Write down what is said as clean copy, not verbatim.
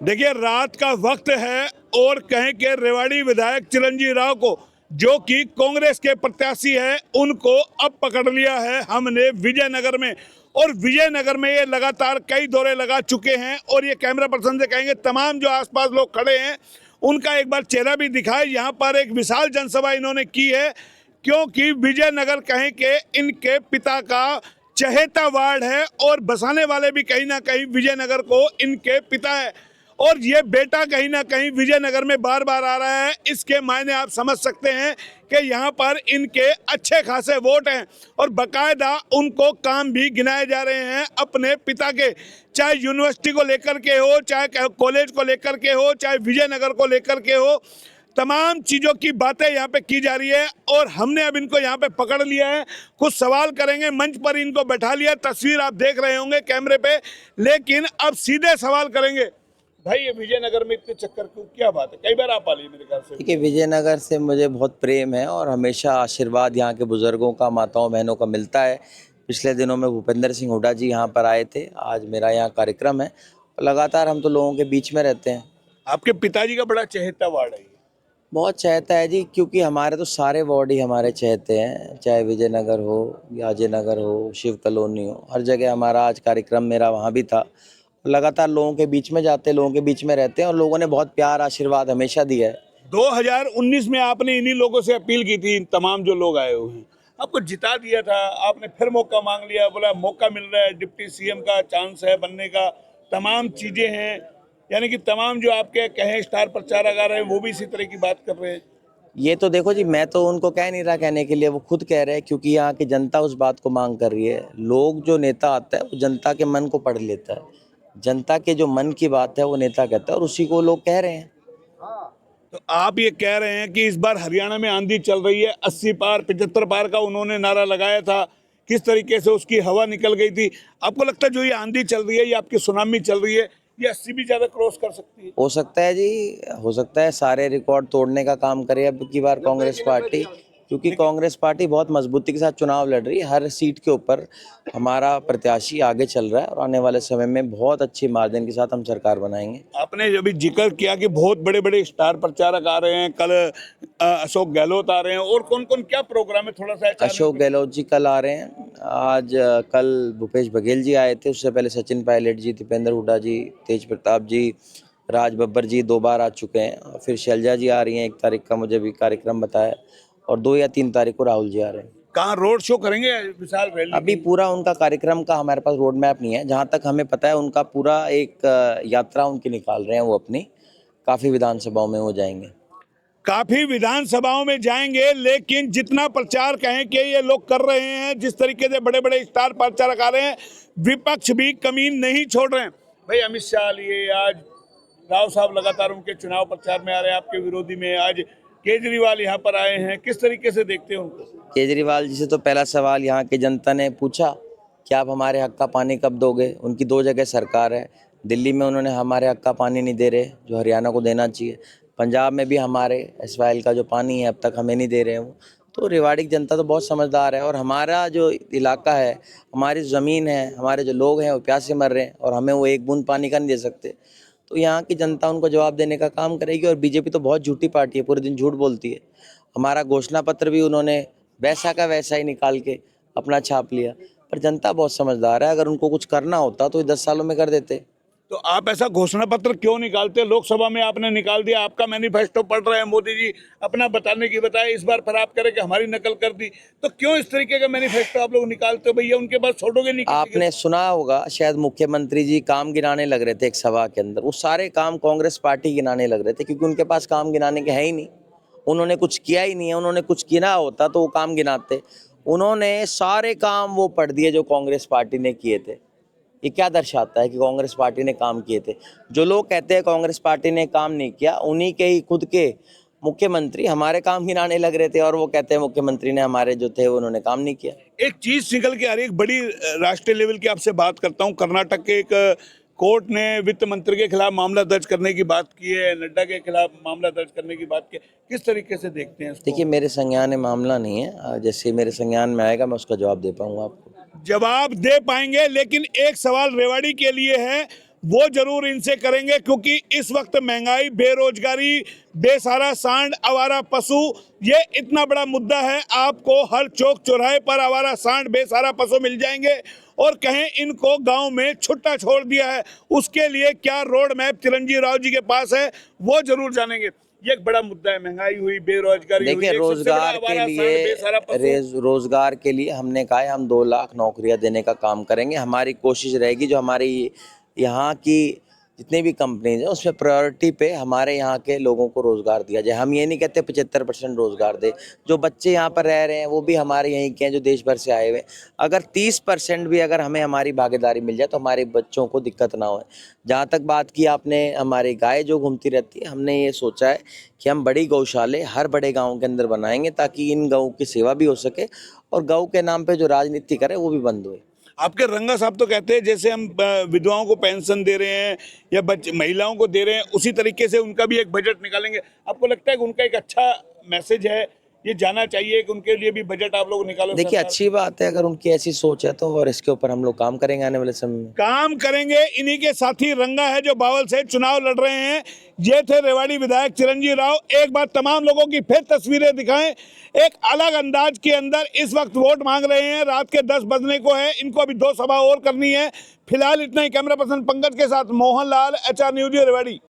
देखिए, रात का वक्त है और कहें कि रेवाड़ी विधायक चिरंजीव राव को, जो कि कांग्रेस के प्रत्याशी है, उनको अब पकड़ लिया है हमने विजयनगर में। और विजयनगर में ये लगातार कई दौरे लगा चुके हैं। और ये कैमरा पर्सन से कहेंगे तमाम जो आसपास लोग खड़े हैं उनका एक बार चेहरा भी दिखाए। यहाँ पर एक विशाल जनसभा इन्होंने की है, क्योंकि विजयनगर कहें कि इनके पिता का चहेता वार्ड है और बसाने वाले भी कहीं ना कहीं विजयनगर को इनके पिता है। और ये बेटा कहीं ना कहीं विजयनगर में बार बार आ रहा है। इसके मायने आप समझ सकते हैं कि यहाँ पर इनके अच्छे खासे वोट हैं और बकायदा उनको काम भी गिनाए जा रहे हैं अपने पिता के, चाहे यूनिवर्सिटी को लेकर के हो, चाहे कॉलेज को लेकर के हो, चाहे विजयनगर को लेकर के हो। तमाम चीज़ों की बातें यहाँ पे की जा रही है और हमने अब इनको यहाँ पे पकड़ लिया है। कुछ सवाल करेंगे, मंच पर इनको बैठा लिया, तस्वीर आप देख रहे होंगे कैमरे पे, लेकिन अब सीधे सवाल करेंगे। भाई, ये विजयनगर में इतने चक्कर क्यों, क्या बात है? कई बार आप आ लिए मेरे ख्याल से। देखिए, विजयनगर से मुझे बहुत प्रेम है और हमेशा आशीर्वाद यहाँ के बुजुर्गों का, माताओं बहनों का मिलता है। पिछले दिनों में भूपेंद्र सिंह हुड्डा जी यहाँ पर आए थे, आज मेरा यहाँ कार्यक्रम है। लगातार हम तो लोगों के बीच में रहते हैं। आपके पिताजी का बड़ा चहेता वार्ड है ये। बहुत चहता है जी, क्योंकि हमारे तो सारे वार्ड ही हमारे चहते हैं, चाहे विजयनगर हो, अजय नगर हो, शिव कॉलोनी हो, हर जगह हमारा आज कार्यक्रम मेरा वहाँ भी था। लगातार लोगों के बीच में जाते हैं, लोगों के बीच में रहते हैं और लोगों ने बहुत प्यार आशीर्वाद हमेशा दिया है। 2019 में आपने इन्हीं लोगों से अपील की थी, इन तमाम जो लोग आए हुए हैं, आपको जिता दिया था। आपने फिर मौका मांग लिया, बोला मौका मिल रहा है, डिप्टी सीएम का चांस है बनने का, तमाम चीजें हैं। यानी कि तमाम जो आपके कहे स्टार प्रचारक आ रहे हैं वो भी इसी तरह की बात कर रहे हैं। ये तो देखो जी, मैं तो उनको कह नहीं रहा कहने के लिए, वो खुद कह रहे हैं, क्योंकि यहाँ की जनता उस बात को मांग कर रही है। लोग, जो नेता आता है वो जनता के मन को पढ़ लेता है, जनता के जो मन की बात है वो नेता कहता है और उसी को लोग कह रहे हैं। तो आप ये कह रहे हैं कि इस बार हरियाणा में आंधी चल रही है, 80 पार 75 पार का उन्होंने नारा लगाया था, किस तरीके से उसकी हवा निकल गई थी। आपको लगता है जो ये आंधी चल रही है, ये आपकी सुनामी चल रही है, ये 80 भी ज्यादा क्रॉस कर सकती है? हो सकता है जी, हो सकता है सारे रिकॉर्ड तोड़ने का काम करे अब की बार कांग्रेस पार्टी, क्योंकि कांग्रेस पार्टी बहुत मजबूती के साथ चुनाव लड़ रही है। हर सीट के ऊपर हमारा प्रत्याशी आगे चल रहा है और आने वाले समय में बहुत अच्छी मार्जिन के साथ हम सरकार बनाएंगे। आपने अभी जिक्र किया कि बहुत बड़े बड़े स्टार प्रचारक आ रहे हैं, कल अशोक गहलोत आ रहे हैं, और कौन कौन क्या प्रोग्राम है, थोड़ा सा अशोक गहलोत जी कल आ रहे हैं, आज कल भूपेश बघेल जी आए थे, उससे पहले सचिन पायलट जी, दीपेंद्र हुड्डा जी, तेज प्रताप जी, राज बब्बर जी 2 बार आ चुके हैं। और फिर शैलजा जी आ रही हैं, 1 तारीख का मुझे भी कार्यक्रम बताया, और 2 या 3 तारीख को राहुल जी आ रहे हैं। कहाँ रोड शो करेंगे, विशाल रैली? अभी पूरा उनका कार्यक्रम का हमारे पास रोड मैप नहीं है, जहाँ तक हमें पता है उनका पूरा एक यात्रा उनकी निकाल रहे हैं वो अपनी, काफ़ी विधानसभाओं में वो जाएंगे। काफी विधानसभाओं में जाएंगे, लेकिन जितना प्रचार कहें कि ये लोग कर रहे हैं, जिस तरीके से बड़े बड़े स्टार प्रचारक आ रहे हैं, विपक्ष भी कमी नहीं छोड़ रहे हैं। भाई, अमित शाह लिए, आज राव साहब लगातार उनके चुनाव प्रचार में आ रहे हैं, आपके विरोधी में आज केजरीवाल यहाँ पर आए हैं, किस तरीके से देखते हैं उनको? केजरीवाल जी से तो पहला सवाल यहाँ की जनता ने पूछा कि आप हमारे हक का पानी कब दोगे। उनकी 2 जगह सरकार है, दिल्ली में उन्होंने हमारे हक का पानी नहीं दे रहे जो हरियाणा को देना चाहिए, पंजाब में भी हमारे एसवाइल का जो पानी है अब तक हमें नहीं दे रहे हैं वो। तो रेवाड़ी की जनता तो बहुत समझदार है और हमारा जो इलाका है, हमारी ज़मीन है, हमारे जो लोग हैं वो प्यास से मर रहे हैं और हमें वो एक बूंद पानी का नहीं दे सकते। तो यहाँ की जनता उनको जवाब देने का काम करेगी। और बीजेपी तो बहुत झूठी पार्टी है, पूरे दिन झूठ बोलती है। हमारा घोषणा पत्र भी उन्होंने वैसा का वैसा ही निकाल के अपना छाप लिया। पर जनता बहुत समझदार है, अगर उनको कुछ करना होता तो 10 सालों में कर देते। तो आप ऐसा घोषणा पत्र क्यों निकालते? लोकसभा में आपने निकाल दिया, आपका मैनिफेस्टो पढ़ रहे हैं मोदी जी, अपना बताने की बताए, इस बार फिर आप करें कि हमारी नकल कर दी। तो क्यों इस तरीके का मैनिफेस्टो आप लोग निकालते हो? भैया, उनके पास छोड़ोगे नहीं? आपने सुना होगा शायद, मुख्यमंत्री जी काम गिनाने लग रहे थे एक सभा के अंदर, वो सारे काम कांग्रेस पार्टी गिनाने लग रहे थे, क्योंकि उनके पास काम गिनाने के है ही नहीं, उन्होंने कुछ किया ही नहीं है। उन्होंने कुछ किया होता तो वो काम गिनाते, उन्होंने सारे काम वो पढ़ दिए जो कांग्रेस पार्टी ने किए थे। ये क्या दर्शाता है कि कांग्रेस पार्टी ने काम किए थे? जो लोग कहते हैं कांग्रेस पार्टी ने काम नहीं किया, उन्हीं के ही खुद के मुख्यमंत्री हमारे काम गिनाने लग रहे थे और वो कहते हैं मुख्यमंत्री ने हमारे जो थे उन्होंने काम नहीं किया। एक चीज निकल के आ रही है, एक बड़ी राष्ट्रीय लेवल की आपसे बात करता हूँ। कर्नाटक के एक कोर्ट ने वित्त मंत्री के खिलाफ मामला दर्ज करने की बात की है, नड्डा के खिलाफ मामला दर्ज करने की बात की है, किस तरीके से देखते हैं इसको? देखिए, मेरे संज्ञान में मामला नहीं है, जैसे मेरे संज्ञान में आएगा मैं उसका जवाब दे पाऊंगा आपको। जवाब दे पाएंगे, लेकिन एक सवाल रेवाड़ी के लिए है। वो जरूर इनसे करेंगे, क्योंकि इस वक्त महंगाई, बेरोजगारी, बेसहारा सांड, आवारा पशु, ये इतना बड़ा मुद्दा है। आपको हर चौक चौराहे पर आवारा सांड, बेसहारा पशु मिल जाएंगे और कहें इनको गांव में छुट्टा छोड़ दिया है। उसके लिए क्या रोड मैप चिरंजीव राव जी के पास है, वो जरूर जानेंगे। ये एक बड़ा मुद्दा है, महंगाई हुई, बेरोजगारी हुई, देखिए, एक सबसे बड़ा रोजगार के आवारा सांड, बेसहारा पशु। लिए रोजगार के लिए हमने कहा है हम 2 लाख नौकरियां देने का काम करेंगे। हमारी कोशिश रहेगी जो हमारी यहाँ की जितनी भी कंपनीज हैं उसमें प्रायोरिटी पे हमारे यहाँ के लोगों को रोजगार दिया जाए। हम ये नहीं कहते 75% रोजगार दे। जो बच्चे यहाँ पर रह रहे हैं वो भी हमारे यहीं के हैं, जो देश भर से आए हुए हैं। अगर 30% भी अगर हमें हमारी भागीदारी मिल जाए तो हमारे बच्चों को दिक्कत ना हो। जहाँ तक बात की आपने हमारी गाय जो घूमती रहती है, हमने ये सोचा है कि हम बड़ी गौशाले हर बड़े गाँव के अंदर बनाएंगे ताकि इन गऊ की सेवा भी हो सके और गऊ के नाम पे जो राजनीति करे वो भी बंद हुए। आपके रंगा साहब तो कहते हैं जैसे हम विधवाओं को पेंशन दे रहे हैं या महिलाओं को दे रहे हैं, उसी तरीके से उनका भी एक बजट निकालेंगे। आपको लगता है कि उनका एक अच्छा मैसेज है, ये जाना चाहिए कि उनके लिए भी बजट आप लोग निकालो? देखिए, अच्छी बात है अगर उनकी ऐसी सोच है तो, और इसके ऊपर हम लोग काम करेंगे आने वाले समय में। काम करेंगे। इन्हीं के साथी रंगा है जो बावल से चुनाव लड़ रहे हैं। ये थे रेवाड़ी विधायक चिरंजीव राव। एक बार तमाम लोगों की फिर तस्वीरें दिखाएं। एक अलग अंदाज के अंदर इस वक्त वोट मांग रहे हैं। रात के 10 बजने को है, इनको अभी 2 सभा और करनी है। फिलहाल इतना ही। कैमरा पर्सन पंकज के साथ मोहन लाल, HR न्यूज़ रेवाड़ी।